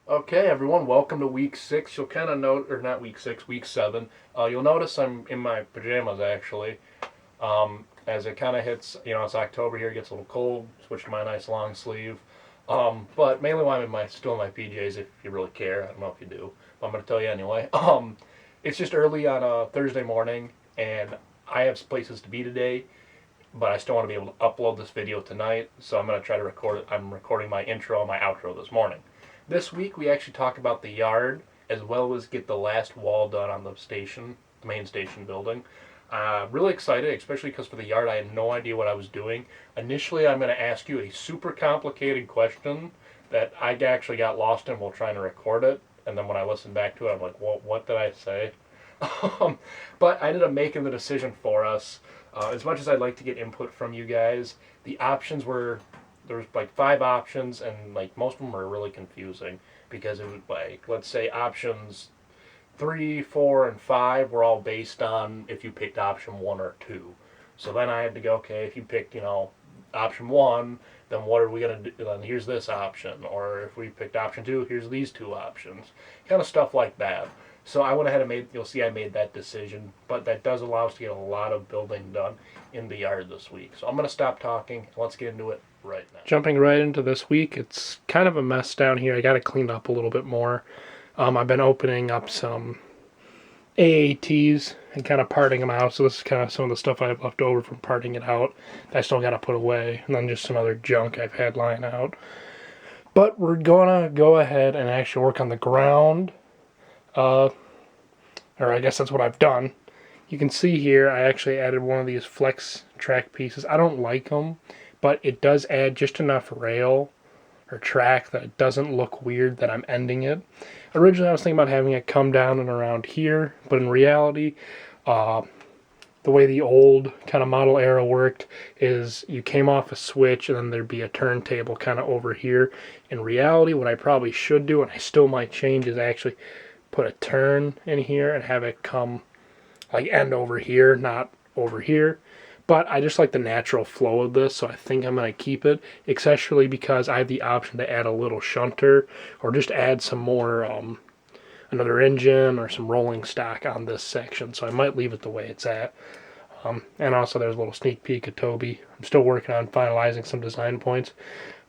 Okay, everyone, welcome to week 6. You'll kind of note, or not week 6, week 7. You'll notice I'm in my pajamas actually. As it kind of hits, it's October here, it gets a little cold. Switch to my nice long sleeve. But mainly why I'm still in my PJs, if you really care. I don't know if you do, but I'm going to tell you anyway. It's just early on a Thursday morning, and I have places to be today, but I still want to be able to upload this video tonight, so I'm going to try to record it. I'm recording my intro and my outro this morning. This week we actually talk about the yard as well as get the last wall done on the station, the main station building. Really excited, especially because for the yard I had no idea what I was doing. Initially I'm going to ask you a super complicated question that I actually got lost in while trying to record it, and then when I listened back to it I'm like, well, what did I say? But I ended up making the decision for us. As much as I'd like to get input from you guys, the options were there's like 5 options, and like most of them are really confusing because it was like, let's say options 3, 4, and 5 were all based on if you picked option 1 or 2. So then I had to go, okay, if you picked option 1, then what are we gonna do? Then here's this option, or if we picked option 2, here's these 2 options, kind of stuff like that. So I went ahead and you'll see I made that decision, but that does allow us to get a lot of building done in the yard this week. So I'm going to stop talking. Let's get into it right now. Jumping right into this week, it's kind of a mess down here. I got to clean up a little bit more. I've been opening up some AATs and kind of parting them out. So this is kind of some of the stuff I have left over from parting it out that I still got to put away. And then just some other junk I've had lying out. But we're going to go ahead and actually work on the ground. Or I guess that's what I've done. You can see here I actually added one of these flex track pieces. I don't like them, but it does add just enough rail or track that it doesn't look weird that I'm ending it. Originally I was thinking about having it come down and around here, but in reality, the way the old kind of model arrow worked is you came off a switch and then there'd be a turntable kind of over here. In reality, what I probably should do, and I still might change, is actually put a turn in here and have it come like end over here, not over here. But I just like the natural flow of this, so I think I'm going to keep it, especially because I have the option to add a little shunter or just add some more, another engine or some rolling stock on this section. So I might leave it the way it's at. And also there's a little sneak peek of Toby. I'm still working on finalizing some design points.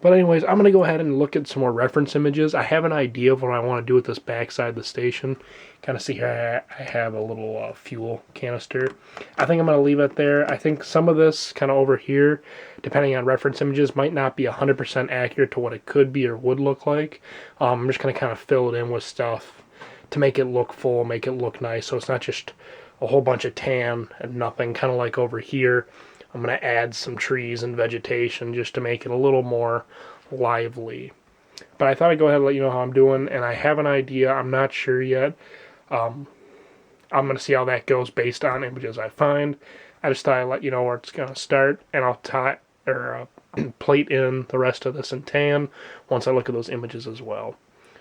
But anyways, I'm going to go ahead and look at some more reference images. I have an idea of what I want to do with this backside of the station. Kind of see here I have a little fuel canister. I think I'm going to leave it there. I think some of this kind of over here, depending on reference images, might not be 100% accurate to what it could be or would look like. I'm just going to kind of fill it in with stuff to make it look full, make it look nice, so it's not just a whole bunch of tan and nothing, kind of like over here. I'm going to add some trees and vegetation just to make it a little more lively. But I thought I'd go ahead and let you know how I'm doing, and I have an idea. I'm not sure yet. I'm going to see how that goes based on images I find. I just thought I'd let you know where it's going to start, and I'll plate in the rest of this in tan once I look at those images as well.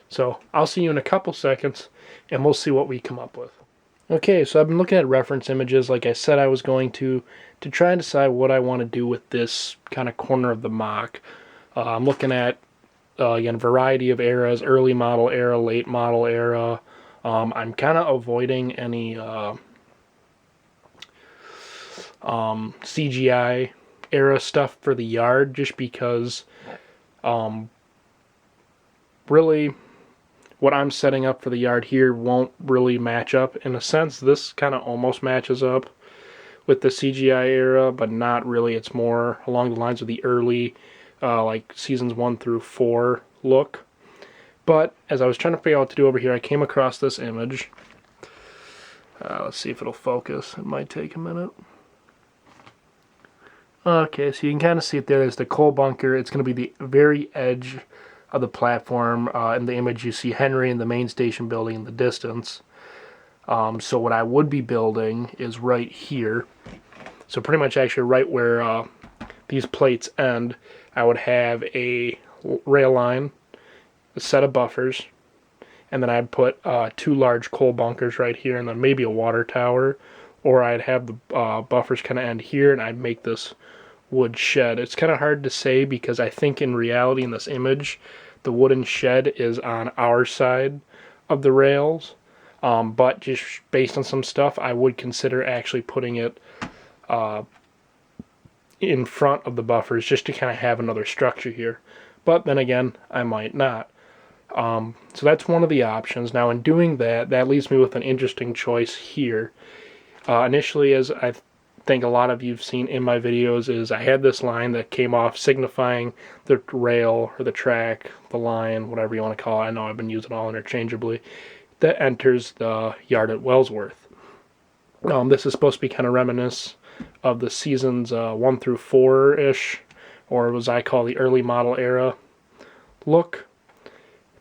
So I'll see you in a couple seconds, and we'll see what we come up with. Okay, so I've been looking at reference images like I said I was going to try and decide what I want to do with this kind of corner of the mock. I'm looking at, again, a variety of eras, early model era, late model era. I'm kind of avoiding any CGI era stuff for the yard just because really what I'm setting up for the yard here won't really match up. In a sense, this kind of almost matches up with the CGI era, but not really. It's more along the lines of the early, like seasons 1 through 4 look. But as I was trying to figure out what to do over here, I came across this image. Let's see if it'll focus. It might take a minute. Okay, so you can kind of see it there. There's the coal bunker. It's going to be the very edge of the platform. In the image you see Henry and the main station building in the distance. So what I would be building is right here. So pretty much actually right where these plates end, I would have a rail line, a set of buffers, and then I'd put 2 large coal bunkers right here, and then maybe a water tower, or I'd have the buffers kind of end here, and I'd make this wood shed. It's kind of hard to say because I think in reality in this image The wooden shed is on our side of the rails, but just based on some stuff, I would consider actually putting it in front of the buffers just to kind of have another structure here. But then again, I might not. So that's one of the options. Now in doing that, that leaves me with an interesting choice here. Initially, as I think a lot of you've seen in my videos, is I had this line that came off signifying the rail or the track, the line, whatever you want to call it. I know I've been using it all interchangeably. That enters the yard at Wellsworth. This is supposed to be kind of reminiscent of the seasons 1 through 4-ish, or as I call the early model era look.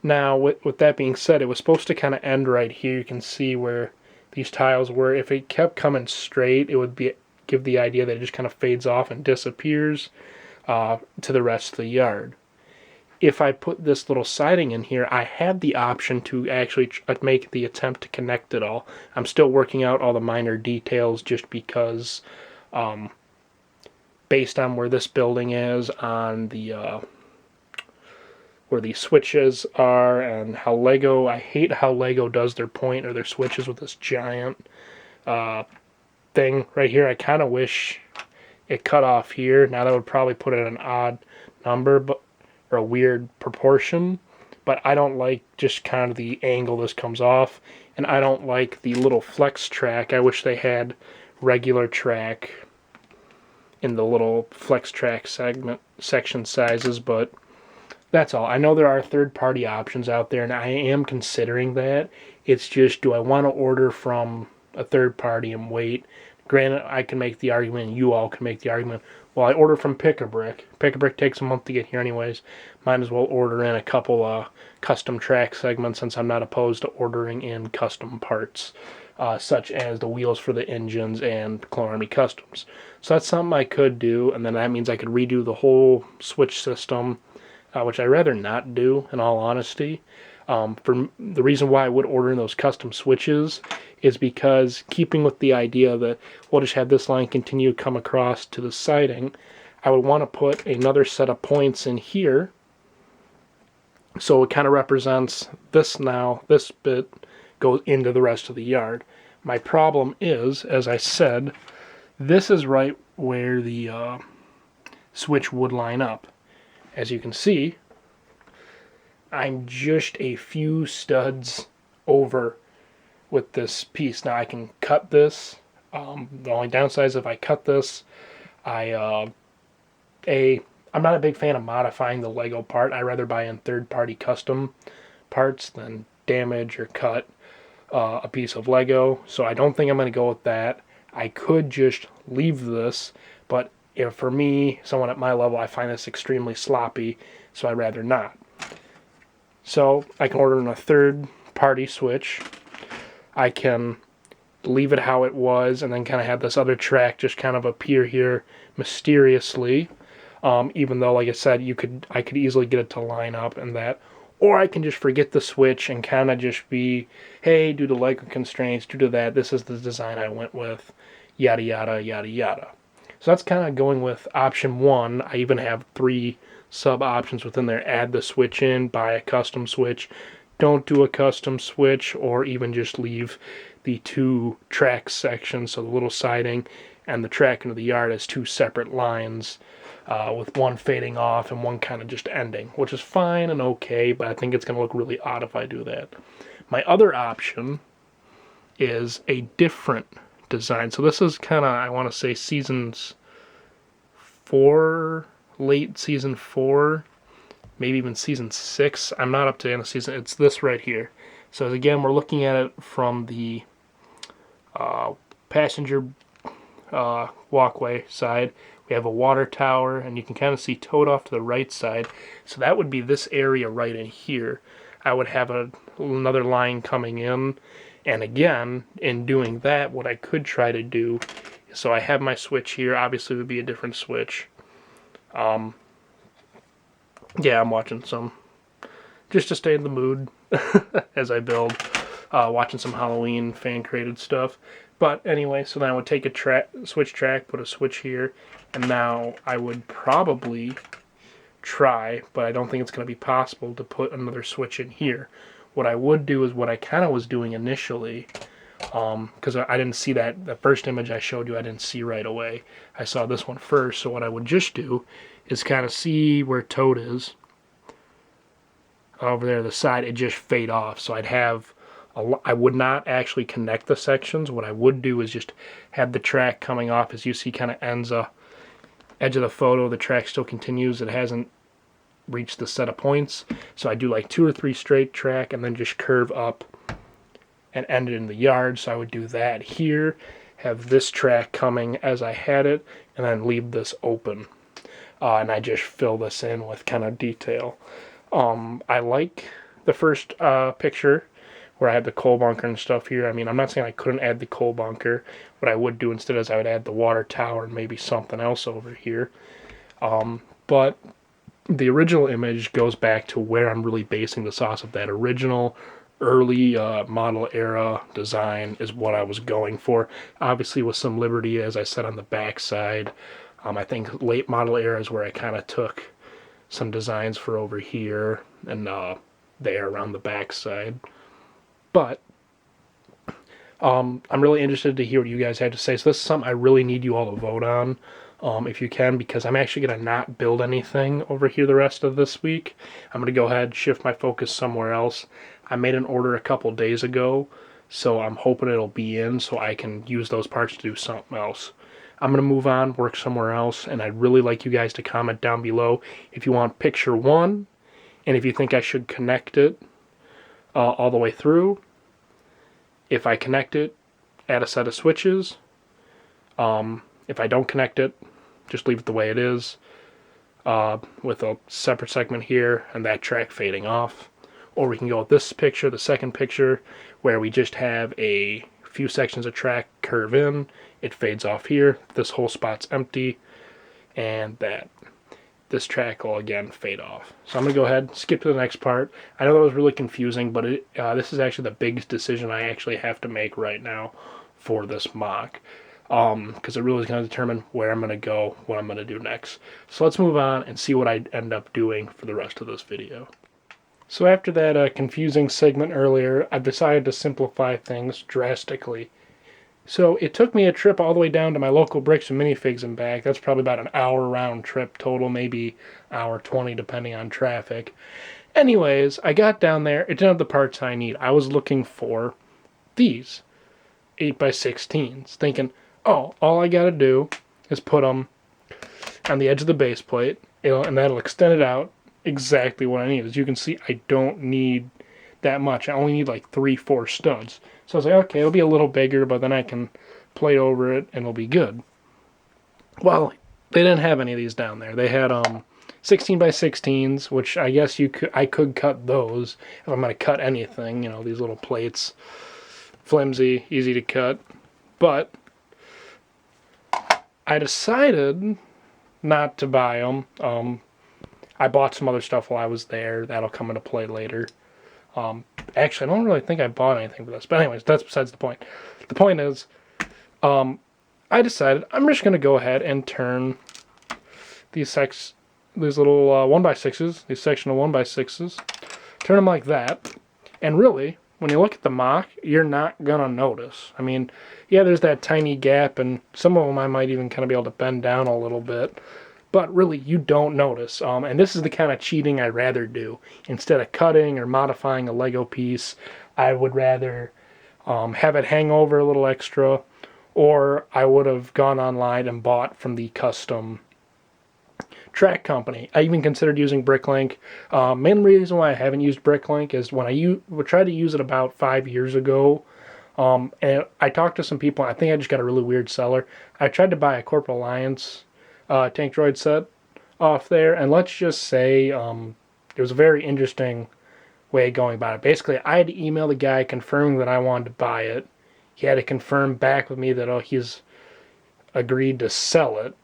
Now, with that being said, it was supposed to kind of end right here. You can see where these tiles were. If it kept coming straight, it would give the idea that it just kind of fades off and disappears to the rest of the yard. If I put this little siding in here, I had the option to actually make the attempt to connect it all. I'm still working out all the minor details just because based on where this building is, on the where the switches are, and how Lego, I hate how Lego does their point or their switches with this giant thing right here. I kind of wish it cut off here. Now that would probably put it at an odd number, but or a weird proportion, but I don't like just kind of the angle this comes off, and I don't like the little flex track. I wish they had regular track in the little flex track section sizes, but that's all. I know there are third-party options out there, and I am considering that. It's just, do I want to order from a third party and wait? Granted, I can make the argument, and you all can make the argument, well, I order from Pick-a-Brick. Pick-a-Brick takes a month to get here anyways. Might as well order in a couple custom track segments, since I'm not opposed to ordering in custom parts, such as the wheels for the engines and Clone Army Customs. So that's something I could do, and then that means I could redo the whole switch system, which I'd rather not do, in all honesty. For the reason why I would order in those custom switches is because, keeping with the idea that we'll just have this line continue to come across to the siding, I would want to put another set of points in here, so it kind of represents this. Now this bit goes into the rest of the yard. My problem is, as I said, this is right where the switch would line up. As you can see, I'm just a few studs over with this piece. Now I can cut this. The only downside is if I cut this, I'm not a big fan of modifying the Lego part. I rather buy in third-party custom parts than damage or cut a piece of Lego. So I don't think I'm going to go with that. I could just leave this, but if for me, someone at my level, I find this extremely sloppy, so I'd rather not. So I can order in a third-party switch. I can leave it how it was, and then kind of have this other track just kind of appear here mysteriously. Even though, like I said, I could easily get it to line up and that. Or I can just forget the switch and kind of just be, hey, due to Lego constraints, due to that, this is the design I went with, yada, yada, yada, yada. So that's kind of going with option 1. I even have 3 sub-options within there. Add the switch in, buy a custom switch, don't do a custom switch, or even just leave the 2 track sections, so the little siding and the track into the yard, as 2 separate lines, with one fading off and one kind of just ending, which is fine and okay, but I think it's going to look really odd if I do that. My other option is a different design. So this is kind of, I want to say, seasons 4, late season 4, maybe even season 6. I'm not up to the end of season. It's this right here. So again, we're looking at it from the passenger walkway side. We have a water tower, and you can kind of see towed off to the right side. So that would be this area right in here. I would have another line coming in. And again, in doing that, what I could try to do, so I have my switch here. Obviously, it would be a different switch. Yeah, I'm watching some, just to stay in the mood as I build, watching some Halloween fan-created stuff. But anyway, so then I would take a switch track, put a switch here, and now I would probably try, but I don't think it's going to be possible to put another switch in here. What I would do is what I kind of was doing initially, because I didn't see that, the first image I showed you, I didn't see right away. I saw this one first, so what I would just do is kind of see where Toad is. Over there to the side, it just fade off. So I'd have, I would not actually connect the sections. What I would do is just have the track coming off, as you see, kind of ends edge of the photo. The track still continues. It hasn't reached the set of points. So I do like 2 or 3 straight track and then just curve up and end it in the yard. So I would do that here, have this track coming as I had it, and then leave this open. And I just fill this in with kind of detail. I like the first picture where I had the coal bunker and stuff here. I mean, I'm not saying I couldn't add the coal bunker. What I would do instead is I would add the water tower and maybe something else over here. But the original image goes back to where I'm really basing this off of. That original early model era design is what I was going for. Obviously with some liberty, as I said, on the back side. I think late model era is where I kind of took some designs for over here and there around the back side. But I'm really interested to hear what you guys had to say. So this is something I really need you all to vote on, if you can, because I'm actually going to not build anything over here the rest of this week. I'm going to go ahead, shift my focus somewhere else. I made an order a couple days ago, so I'm hoping it'll be in so I can use those parts to do something else. I'm going to move on, work somewhere else, and I'd really like you guys to comment down below if you want picture 1, and if you think I should connect it all the way through. If I connect it, add a set of switches. If I don't connect it, just leave it the way it is, with a separate segment here and that track fading off. Or we can go with this picture, the second picture, where we just have a few sections of track curve in, it fades off here, this whole spot's empty, and this track will again fade off. So I'm going to go ahead, skip to the next part. I know that was really confusing, but this is actually the biggest decision I actually have to make right now for this mock, because it really is going to determine where I'm going to go, what I'm going to do next. So let's move on and see what I end up doing for the rest of this video. So after that confusing segment earlier, I've decided to simplify things drastically. So it took me a trip all the way down to my local Bricks and Minifigs and back. That's probably about an hour round trip total, maybe hour 20 depending on traffic. Anyways, I got down there. It didn't have the parts I need. I was looking for these 8x16s, thinking, oh, all I gotta do is put them on the edge of the base plate, and that'll extend it out exactly what I need. As you can see, I don't need that much. I only need like 3-4 studs. So I was like, okay, it'll be a little bigger, but then I can plate over it and it'll be good. Well, they didn't have any of these down there. They had 16x16s, which I guess I could cut those if I'm going to cut anything. You know, these little plates, flimsy, easy to cut. But I decided not to buy them. I bought some other stuff while I was there. That'll come into play later. Actually, I don't really think I bought anything for this. But anyways, that's besides the point. The point is, I decided I'm just going to go ahead and turn these little 1x6s, these sectional 1x6s, turn them like that. And really, when you look at the mock, you're not going to notice. I mean, yeah, there's that tiny gap, and some of them I might even kind of be able to bend down a little bit. But really, you don't notice. And this is the kind of cheating I'd rather do. Instead of cutting or modifying a Lego piece, I would rather have it hang over a little extra, or I would have gone online and bought from the custom track company. I even considered using Bricklink. Main reason why I haven't used Bricklink is when I tried to use it about 5 years ago, and I talked to some people, I think I just got a really weird seller. I tried to buy a Corporate Alliance tank droid set off there, and let's just say it was a very interesting way of going about it. Basically, I had to email the guy confirming that I wanted to buy it. He had to confirm back with me that he's agreed to sell it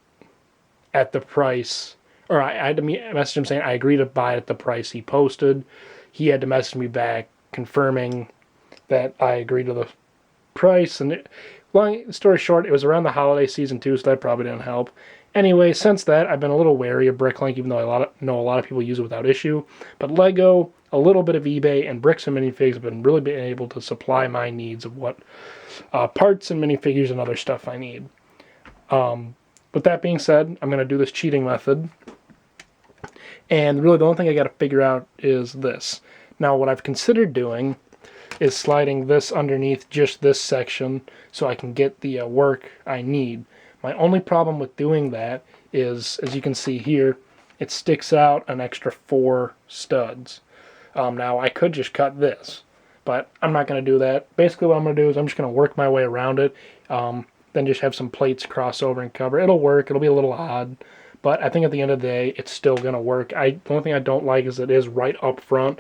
at the price, or I had to message him saying I agree to buy it at the price he posted. He had to message me back confirming that I agreed to the price, and long story short, it was around the holiday season too, so that probably didn't help. Anyway, since that, I've been a little wary of Bricklink, even though I know a lot of people use it without issue. But Lego, a little bit of eBay, and Bricks and Minifigs have been really been able to supply my needs of what parts and minifigures and other stuff I need. With that being said, I'm going to do this cheating method. And really the only thing I got to figure out is this. Now what I've considered doing is sliding this underneath just this section so I can get the work I need. My only problem with doing that is, as you can see here, it sticks out an extra 4 studs. Now I could just cut this, but I'm not going to do that. Basically what I'm going to do is I'm just going to work my way around it, then just have some plates cross over and cover. It'll work, it'll be a little odd, but I think at the end of the day it's still going to work. The only thing I don't like is it is right up front.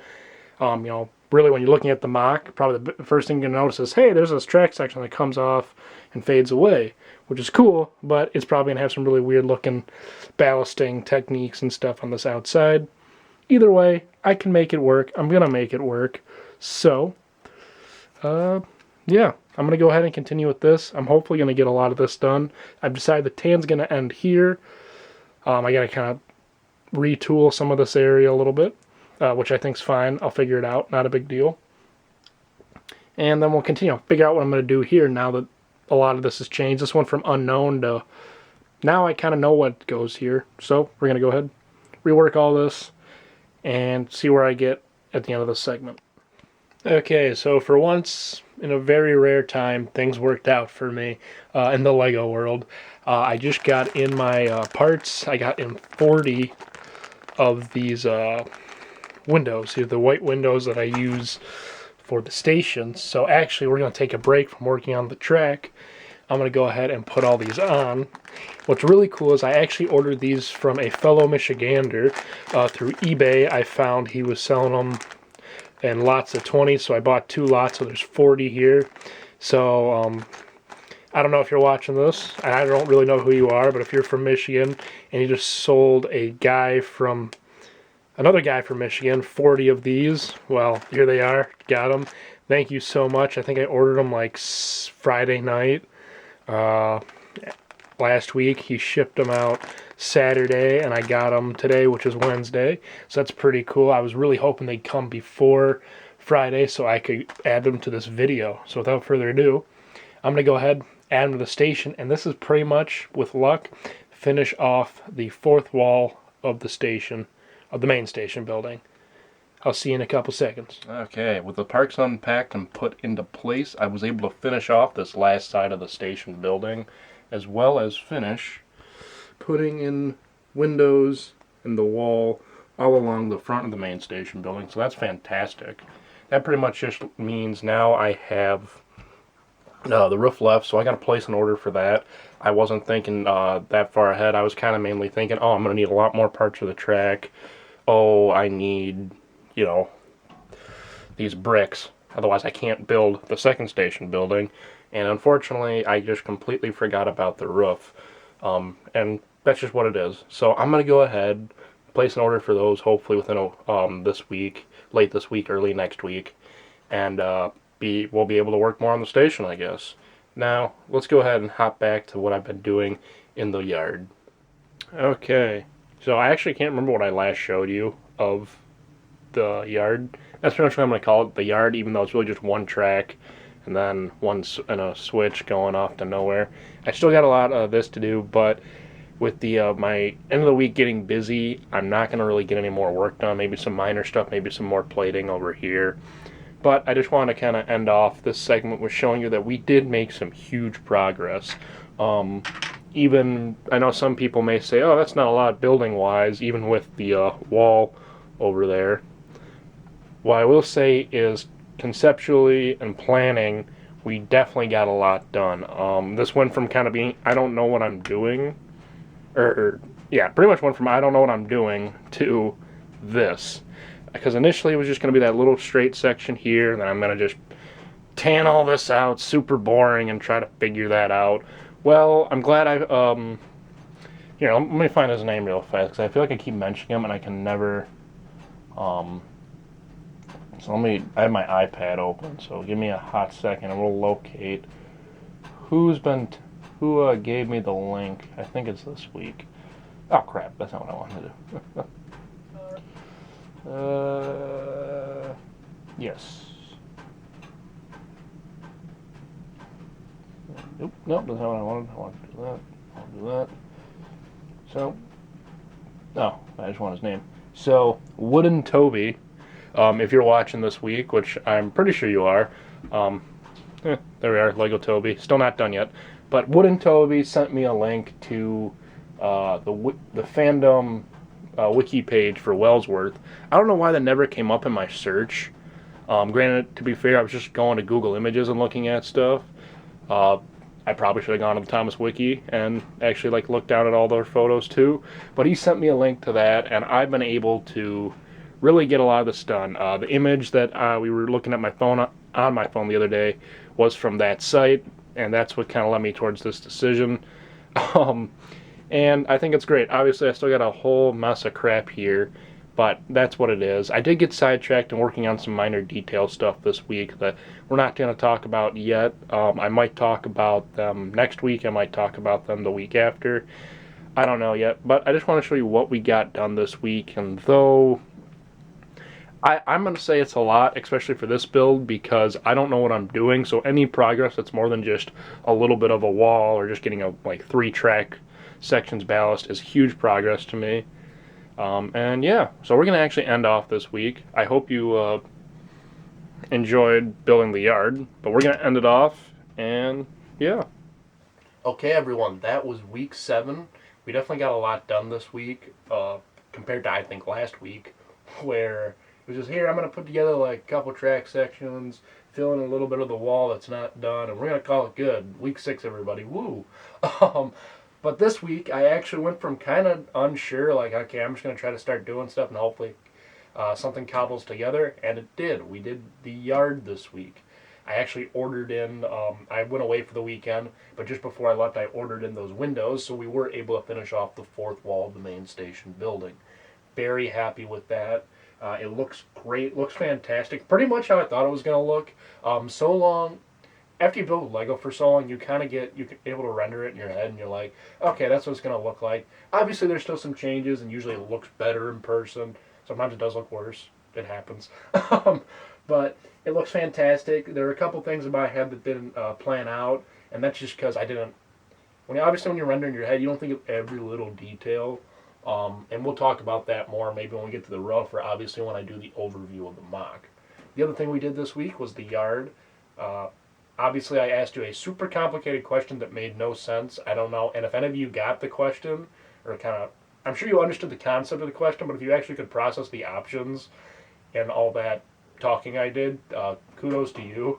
You know, really when you're looking at the mock, probably the first thing you're going to notice is, hey, there's this track section that comes off and fades away, which is cool, but it's probably going to have some really weird looking ballasting techniques and stuff on this outside. Either way, I can make it work. I'm going to make it work. So, yeah, I'm going to go ahead and continue with this. I'm hopefully going to get a lot of this done. I've decided the tan's going to end here. I got to kind of retool some of this area a little bit, which I think's fine. I'll figure it out. Not a big deal. And then we'll continue. Figure out what I'm going to do here now that a lot of this has changed. This went from unknown to now I kind of know what goes here. So we're going to go ahead, rework all this, and see where I get at the end of this segment. Okay, so for once, in a very rare time, things worked out for me in the Lego world. I just got in my parts. I got in 40 of these windows. These are the white windows that I use for the stations. So actually, we're going to take a break from working on the track. I'm going to go ahead and put all these on. What's really cool is I actually ordered these from a fellow Michigander through eBay. I found he was selling them in lots of 20, so I bought 2 lots, so there's 40 here. So I don't know if you're watching this. I don't really know who you are, but if you're from Michigan and you just sold another guy from Michigan 40 of these, well, here they are. Got them. Thank you so much. I think I ordered them like Friday night last week. He shipped them out Saturday, and I got them today, which is Wednesday. So that's pretty cool. I was really hoping they'd come before Friday so I could add them to this video. So without further ado, I'm going to go ahead, add them to the station, and this is pretty much, with luck, finish off the 4th wall of the station, of the main station building. I'll see you in a couple seconds. Okay, with the parts unpacked and put into place, I was able to finish off this last side of the station building, as well as finish putting in windows in the wall all along the front of the main station building. So that's fantastic. That pretty much just means now I have the roof left, so I got to place an order for that. I wasn't thinking that far ahead. I was kind of mainly thinking, oh, I'm going to need a lot more parts for the track. Oh, I need, you know, these bricks. Otherwise I can't build the second station building. And unfortunately, I just completely forgot about the roof. And that's just what it is. So I'm going to go ahead, place an order for those, hopefully within this week, late this week, early next week. And we'll be able to work more on the station, I guess. Now, let's go ahead and hop back to what I've been doing in the yard. Okay, so I actually can't remember what I last showed you of the yard. That's pretty much what I'm going to call it, the yard, even though it's really just one track and then a switch going off to nowhere. I still got a lot of this to do, but with the my end of the week getting busy, I'm not going to really get any more work done. Maybe some minor stuff, maybe some more plating over here. But I just want to kind of end off this segment with showing you that we did make some huge progress. Even, I know some people may say, oh, that's not a lot building-wise, even with the wall over there. What I will say is, conceptually and planning, we definitely got a lot done. This went from kind of being, I don't know what I'm doing, yeah, pretty much went from I don't know what I'm doing to this. Because initially it was just going to be that little straight section here, and then I'm going to just tan all this out, super boring, and try to figure that out. Well, I'm glad here, let me find his name real fast, because I feel like I keep mentioning him, and I can never, so I have my iPad open, so give me a hot second, and we'll locate who gave me the link. I think it's this week. Oh crap, that's not what I wanted to do. Yes. Nope, nope, that's not what I wanted. I wanted to do that. I'll do that. So, no, I just want his name. So, Wooden Toby, if you're watching this week, which I'm pretty sure you are, um, there we are, Lego Toby. Still not done yet. But Wooden Toby sent me a link to the fandom wiki page for Wellsworth. I don't know why that never came up in my search. Granted, to be fair, I was just going to Google Images and looking at stuff. Uh, I probably should have gone to the Thomas Wiki and actually looked down at all their photos too. But he sent me a link to that, and I've been able to really get a lot of this done. The image that we were looking at my phone on my phone the other day was from that site, and that's what kind of led me towards this decision. Um, and I think it's great. Obviously, I still got a whole mess of crap here, but that's what it is. I did get sidetracked and working on some minor detail stuff this week that we're not going to talk about yet. I might talk about them next week. I might talk about them the week after. I don't know yet, but I just want to show you what we got done this week. And though I'm going to say it's a lot, especially for this build, because I don't know what I'm doing. So any progress that's more than just a little bit of a wall or just getting a 3-track sections ballast is huge progress to me. And yeah, so we're going to actually end off this week. I hope you enjoyed building the yard, but we're going to end it off, and yeah. Okay, everyone, that was week 7. We definitely got a lot done this week compared to, I think, last week, where it was just, here, I'm going to put together a couple track sections, fill in a little bit of the wall that's not done, and we're going to call it good. Week 6, everybody. Woo! But this week, I actually went from kind of unsure, okay, I'm just going to try to start doing stuff, and hopefully something cobbles together, and it did. We did the yard this week. I actually ordered in, I went away for the weekend, but just before I left, I ordered in those windows, so we were able to finish off the 4th wall of the main station building. Very happy with that. It looks great, looks fantastic. Pretty much how I thought it was going to look. So long, after you build Lego for so long, you're able to render it in your head, and you're like, okay, that's what it's going to look like. Obviously, there's still some changes, and usually it looks better in person. Sometimes it does look worse. It happens. But it looks fantastic. There are a couple things in my head that didn't plan out, and that's just because I didn't. When you're rendering your head, you don't think of every little detail. And we'll talk about that more maybe when we get to the roof, or obviously when I do the overview of the mock. The other thing we did this week was the yard. Obviously, I asked you a super complicated question that made no sense. I don't know. And if any of you got the question, or I'm sure you understood the concept of the question, but if you actually could process the options and all that talking I did, kudos to you.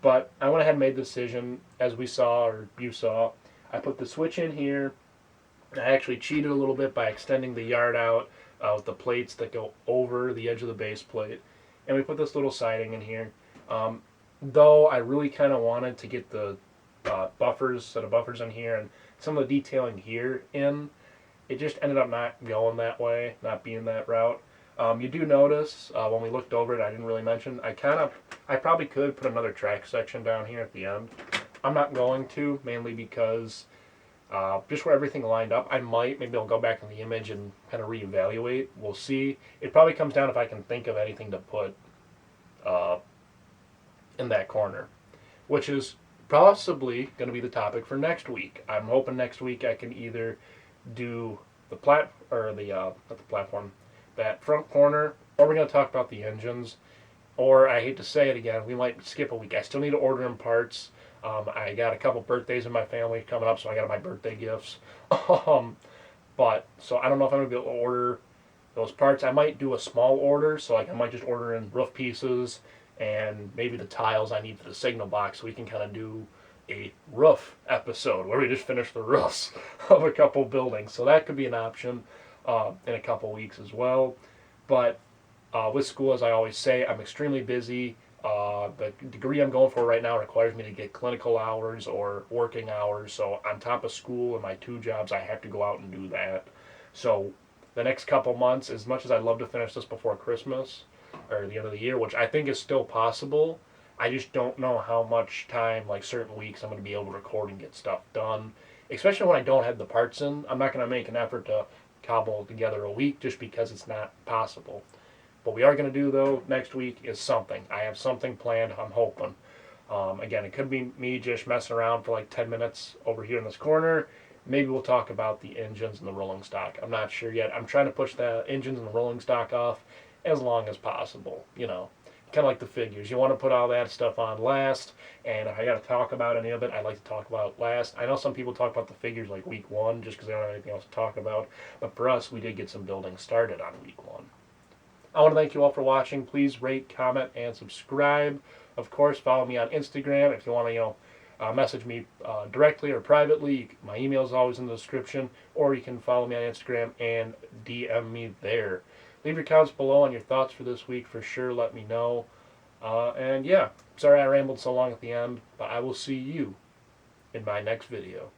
But I went ahead and made the decision, as we saw, or you saw. I put the switch in here. I actually cheated a little bit by extending the yard out with the plates that go over the edge of the base plate. And we put this little siding in here. Though I really kind of wanted to get the set of buffers in here and some of the detailing here in, it just ended up not going that way, not being that route. You do notice when we looked over it, I didn't really mention, I probably could put another track section down here at the end. I'm not going to, mainly because just where everything lined up, maybe I'll go back in the image and kind of reevaluate. We'll see. It probably comes down if I can think of anything to put in that corner, which is possibly going to be the topic for next week. I'm hoping next week I can either do not the platform, that front corner, or we're going to talk about the engines, or I hate to say it again, we might skip a week. I still need to order in parts. I got a couple birthdays in my family coming up, so I got my birthday gifts. But so I don't know if I'm going to be able to order those parts. I might do a small order, so I might just order in roof pieces and maybe the tiles I need for the signal box, so we can kind of do a roof episode where we just finish the roofs of a couple buildings. So that could be an option in a couple weeks as well. But with school, as I always say, I'm extremely busy. The degree I'm going for right now requires me to get clinical hours or working hours. So on top of school and my 2 jobs, I have to go out and do that. So the next couple months, as much as I'd love to finish this before Christmas or the end of the year, which I think is still possible, I just don't know how much time, certain weeks, I'm going to be able to record and get stuff done. Especially when I don't have the parts in. I'm not going to make an effort to cobble together a week just because it's not possible. What we are going to do though next week is something. I have something planned. I'm hoping. Again, it could be me just messing around for like 10 minutes over here in this corner. Maybe we'll talk about the engines and the rolling stock. I'm not sure yet. I'm trying to push the engines and the rolling stock off as long as possible. You know, kind of like the figures. You want to put all that stuff on last, and if I got to talk about any of it, I like to talk about it last. I know some people talk about the figures like week one just because they don't have anything else to talk about, but for us, we did get some building started on week one. I want to thank you all for watching. Please rate, comment, and subscribe. Of course, follow me on Instagram if you want to, message me directly or privately. My email is always in the description, or you can follow me on Instagram and DM me there. Leave your comments below on your thoughts for this week for sure. Let me know. And yeah, sorry I rambled so long at the end, but I will see you in my next video.